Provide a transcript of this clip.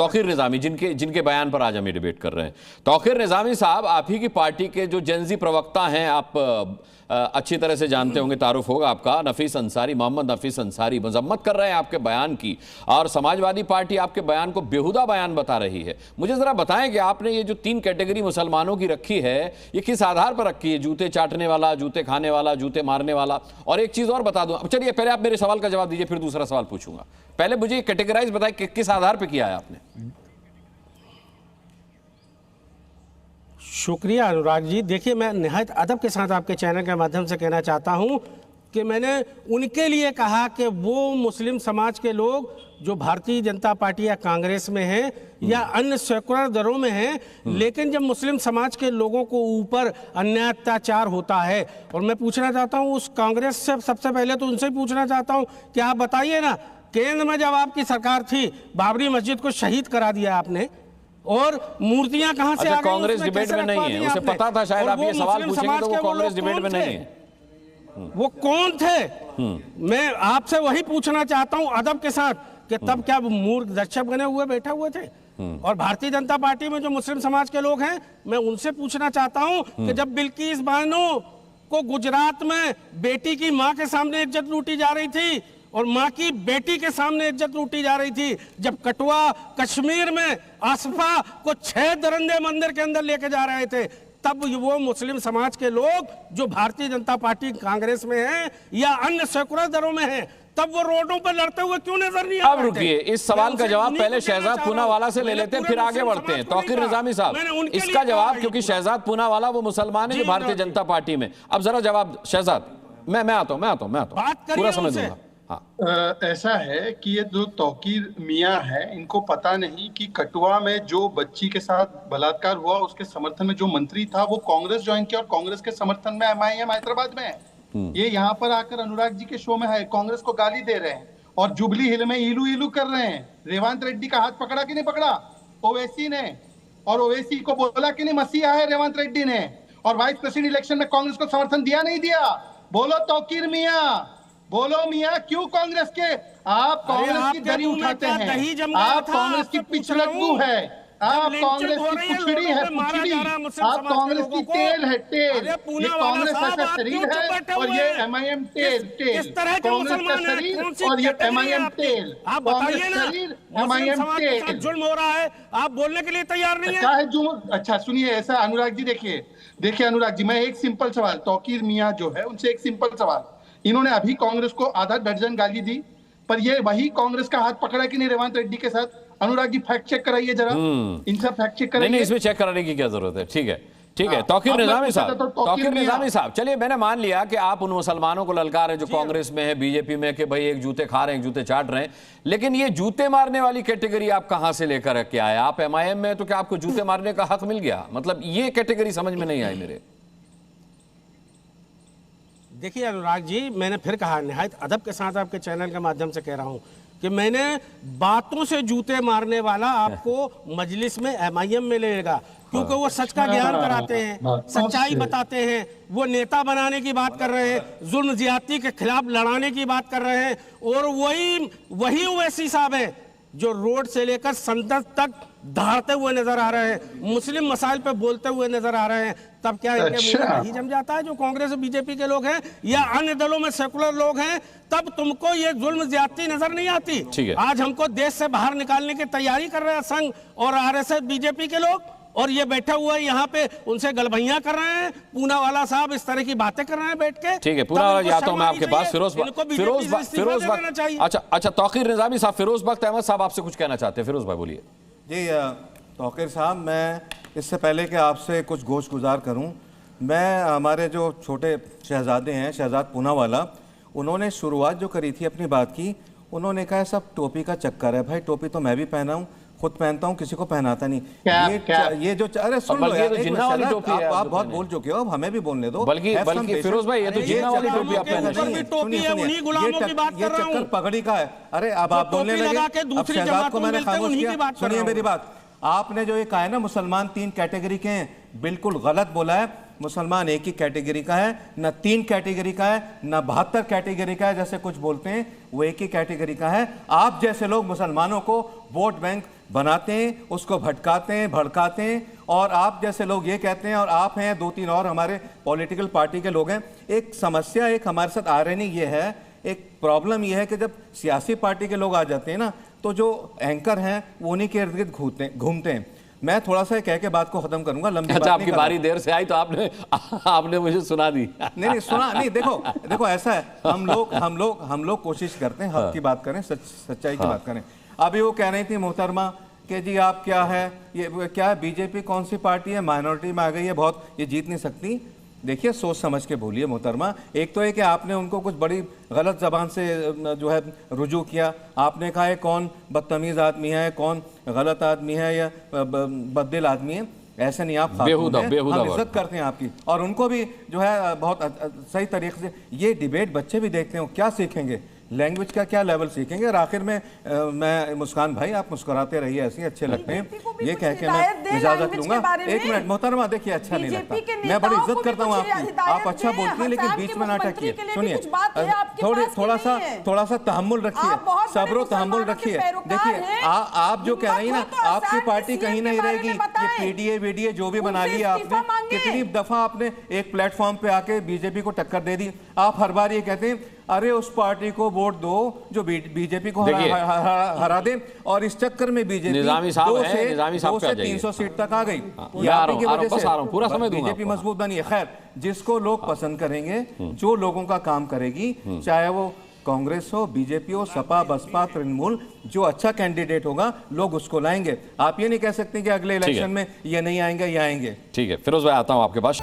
तौकीर निज़ामी, जिनके बयान पर आज हम ये डिबेट कर रहे हैं। तौकीर निज़ामी साहब, आप ही की पार्टी के जो जेनजी प्रवक्ता हैं, आप अच्छी तरह से जानते होंगे, तारुफ होगा आपका, नफीस अंसारी, मोहम्मद नफीस अंसारी मजम्मत कर रहे हैं आपके बयान की, और समाजवादी पार्टी आपके बयान को बेहुदा बयान बता रही है। मुझे ज़रा बताएं कि आपने ये जो 3 कैटेगरी मुसलमानों की रखी है, ये किस आधार पर रखी है? जूते चाटने वाला, जूते खाने वाला, जूते मारने वाला। और एक चीज़ और बता दूं, चलिए पहले आप मेरे सवाल का जवाब दीजिए, फिर दूसरा सवाल पूछूंगा। पहले मुझे कैटेगराइज बताएं कि किस आधार पर किया है आपने। शुक्रिया अनुराग जी। देखिए, मैं निहायत अदब के साथ आपके चैनल के माध्यम से कहना चाहता हूं कि मैंने उनके लिए कहा कि वो मुस्लिम समाज के लोग जो भारतीय जनता पार्टी या कांग्रेस में हैं या अन्य सेकुलर दलों में हैं, लेकिन जब मुस्लिम समाज के लोगों को ऊपर अन्याय अत्याचार होता है, और मैं पूछना चाहता हूं उस कांग्रेस से, सबसे पहले तो उनसे पूछना चाहता हूं कि आप बताइए ना, केंद्र में जब आपकी सरकार थी, बाबरी मस्जिद को शहीद करा दिया आपने, और मूर्तियां कहां से आ गई? कांग्रेस डिबेट में नहीं है, उसे पता था शायद आप ये सवाल पूछेंगे, तो वो कांग्रेस डिबेट में नहीं है। वो कौन थे? मैं आपसे वही पूछना चाहता हूं अदब के साथ कि तब क्या मूर्ख दर्शक बने हुए बैठे हुए थे? और भारतीय जनता पार्टी में जो मुस्लिम समाज के लोग हैं, मैं उनसे पूछना चाहता हूं कि जब बिल्किस बानो को गुजरात में बेटी की मां के सामने इज्जत लूटी जा रही थी और मां की बेटी के सामने इज्जत लूटी जा रही थी, जब कठुआ कश्मीर में आसफा को 6 दरिंदे मंदिर के अंदर लेके जा रहे थे, तब वो मुस्लिम समाज के लोग जो भारतीय जनता पार्टी कांग्रेस में हैं या अन्य सेकुलर दलों में हैं, तब वो रोडों पर लड़ते हुए क्यों नजर नहीं आ रहे थे? अब रुकिए, इस सवाल का जवाब पहले शहजाद पूनावाला से ले लेते हैं, फिर आगे बढ़ते हैं। तौकीर निज़ामी साहब, इसका जवाब, क्योंकि शहजाद पूनावाला वो मुसलमान है जो भारतीय जनता पार्टी में। अब जरा जवाब शहजाद, मैं आता हूं पूरा समझ दूंगा। ऐसा है कि ये जो तौकीर मियां है, इनको पता नहीं कि कठुआ में जो बच्ची के साथ बलात्कार हुआ, उसके समर्थन में जो मंत्री था वो कांग्रेस ज्वाइन किया और कांग्रेस के समर्थन में MIM हैदराबाद में है। ये यहाँ पर आकर अनुराग जी के शो में है, कांग्रेस को गाली दे रहे हैं और जुबली हिल में इलू इलू कर रहे हैं। रेवंत रेड्डी का हाथ पकड़ा कि नहीं पकड़ा ओवैसी ने, और ओवैसी को बोला कि नहीं मसीहा है रेवंत रेड्डी ने, और वाइस प्रेसिडेंट इलेक्शन में कांग्रेस को समर्थन दिया नहीं दिया? बोलो तौकीर मियां, बोलो मियां, क्यों कांग्रेस के आप कांग्रेस की दरी उठाते हैं? आप कांग्रेस की पिछड़ू है, आप कांग्रेस की पुछड़ी है, पुछड़ी, आप कांग्रेस की तेल है, तेल। ये कांग्रेस ऐसा शरीर है और ये MIM तेल, तेल। कांग्रेस का शरीर और ये MIM तेल। आप बताइए ना, MIM तेल। जुल्म हो रहा है, आप बोलने के लिए तैयार नहीं है? चाहे जुल्म, अच्छा सुनिए, ऐसा अनुराग जी, देखिए अनुराग जी, मैं एक सिंपल सवाल, तौकीर मियां जो है उनसे एक सिंपल सवाल, इन्होंने अभी कांग्रेस को आधा दर्जन गाली दी, पर ये वही कांग्रेस का हाथ पकड़ा कि नहीं रेवंत रेड्डी के साथ? अनुराग जी फैक्ट चेक कराइए जरा, इनसे फैक्ट चेक कराइए। नहीं, इसमें चेक कराने की क्या जरूरत है? ठीक है। तौकीर निज़ामी साहब, चलिए मैंने मान लिया कि आप उन मुसलमानों को ललकार रहे जो कांग्रेस में है, बीजेपी में, कि भाई एक जूते खा रहे हैं, एक जूते चाट रहे हैं, लेकिन ये जूते मारने वाली कैटेगरी आप कहां से लेकर के आए? आप MIM में, तो क्या आपको जूते मारने का हक मिल गया? मतलब ये कैटेगरी समझ में नहीं आई मेरे। देखिए अनुराग जी, मैंने फिर कहा, निहायत अदब के साथ आपके चैनल के माध्यम से कह रहा हूं कि मैंने बातों से जूते मारने वाला आपको मजलिस में MIM में लेगा, क्योंकि वो सच का ज्ञान कराते हैं, सच्चाई बताते हैं, वो नेता बनाने की बात कर रहे हैं, जुल्म ज्यादती के खिलाफ लड़ाने की बात कर रहे हैं, और वही ओवैसी साहब है जो रोड से लेकर संसद तक दहाड़ते हुए नजर आ रहे हैं, मुस्लिम मसाइल पे बोलते हुए नजर आ रहे हैं। तब क्या इनके मुंह में दही जम जाता है जो कांग्रेस और बीजेपी के लोग हैं या अन्य दलों में सेकुलर लोग हैं? तब तुमको ये जुल्म ज्यादती नजर नहीं आती? आज हमको देश से बाहर निकालने की तैयारी कर रहे हैं संघ और RSS बीजेपी के लोग, और ये बैठे हुए यहाँ पे उनसे गलभैया कर रहे हैं। पूनावाला साहब इस तरह की बातें कर रहे हैं बैठ के। ठीक है, पूनावाला जी, आता हूं मैं आपके पास। फिरोज अच्छा, तौकीर निज़ामी साहब, फिरोज बख्त अहमद साहब आपसे कुछ कहना चाहते हैं। फिरोज भाई बोलिए। जी तौकीर साहब, मैं इससे पहले कि आपसे कुछ गोश गुजार करूं, मैं हमारे जो छोटे शहजादे हैं, शहजाद पूनावाला, उन्होंने शुरुआत जो करी थी अपनी बात की, उन्होंने कहा सब टोपी का चक्कर है। भाई टोपी तो मैं भी पहना हूं, खुद पहनता हूं, किसी को पहनाता नहीं। ये जो, अरे सुन लो यार, आप बहुत बोल चुके हो, अब हमें भी बोलने दो। बल्कि फिरोज भाई, ये तो जिन्ना वाली टोपी आप पहन रहे हैं, ये चक्कर पगड़ी का है। अरे अब आप बोलने लगे, अब शहजाद को मैंने खामोश किया। सुनिए मेरी बात, आपने जो ये कहा है ना मुसलमान 3 कैटेगरी के हैं, बिल्कुल गलत बोला है। मुसलमान एक ही कैटेगरी का है, न 3 कैटेगरी का है, न 72 कैटेगरी का है जैसे कुछ बोलते हैं, वो एक ही कैटेगरी का है। आप जैसे लोग मुसलमानों को वोट बैंक बनाते हैं, उसको भटकाते हैं, भड़काते हैं, और आप जैसे लोग ये कहते हैं, और आप हैं, 2-3 और हमारे पॉलिटिकल पार्टी के लोग हैं। एक समस्या एक हमारे साथ आयरनी ये है, एक प्रॉब्लम ये है कि जब सियासी पार्टी के लोग आ जाते हैं ना, तो जो एंकर हैं वो उन्हीं के इर्द गिर्द घूमते हैं। मैं थोड़ा सा कह के बात को खत्म करूंगा, लंबी बात अच्छा, नहीं आपकी कर बारी देर से आई तो आपने मुझे सुना दी। नहीं सुना नहीं। देखो ऐसा है, हम लोग कोशिश करते हैं हक की बात करें, सच्चाई की बात करें। अभी वो कह रही थी मोहतरमा कि जी आप क्या है, ये क्या है, बीजेपी कौन सी पार्टी है, माइनॉरिटी में आ गई है, बहुत ये जीत नहीं सकती। देखिए सोच समझ के बोलिए मोहतरमा। एक तो है कि आपने उनको कुछ बड़ी गलत जबान से जो है रुजू किया। आपने कहा है कौन बदतमीज़ आदमी है, कौन गलत आदमी है या बददिल आदमी है। ऐसे नहीं, आप बेहुदा हम इज्जत करते हैं आपकी, और उनको भी जो है बहुत सही तरीके से ये डिबेट बच्चे भी देखते हैं, क्या सीखेंगे, लैंग्वेज का क्या लेवल सीखेंगे। और आखिर में मैं मुस्कान भाई, आप मुस्कुराते रहिए, ऐसे अच्छे लगते हैं, ये कह के मैं इजाजत लूंगा। एक मिनट मोहतरमा, देखिए अच्छा नहीं लगता, मैं बड़ी इज्जत करता हूँ आपकी, आप अच्छा बोलती हैं, लेकिन बीच में नाटक किए। सुनिए, थोड़ा सा तहम्मुल रखिए, सब्र तहम्मुल रखिए। देखिए आप जो कह रही हैं ना, आपकी पार्टी कहीं नहीं रहेगी। ये पीडीए वीडीए जो भी बना लिया आपने, कितनी दफा आपने एक प्लेटफॉर्म पे आके बीजेपी को टक्कर दे दी। आप हर बार ये कहते हैं अरे उस पार्टी को वोट दो जो बीजेपी को हरा दे, और इस चक्कर में बीजेपी निजामी साहब 2 से 300 सीट तक आ गई। की वजह से पूरा समय दूंगा बीजेपी मजबूत बनी है। खैर, जिसको लोग पसंद करेंगे, जो लोगों का काम करेगी, चाहे वो कांग्रेस हो, बीजेपी हो, सपा, बसपा, तृणमूल, जो अच्छा कैंडिडेट होगा लोग उसको लाएंगे। आप ये नहीं कह सकते कि अगले इलेक्शन में ये नहीं आएंगे, ये आएंगे। ठीक है, फिरोज भाई आता हूं आपके पास।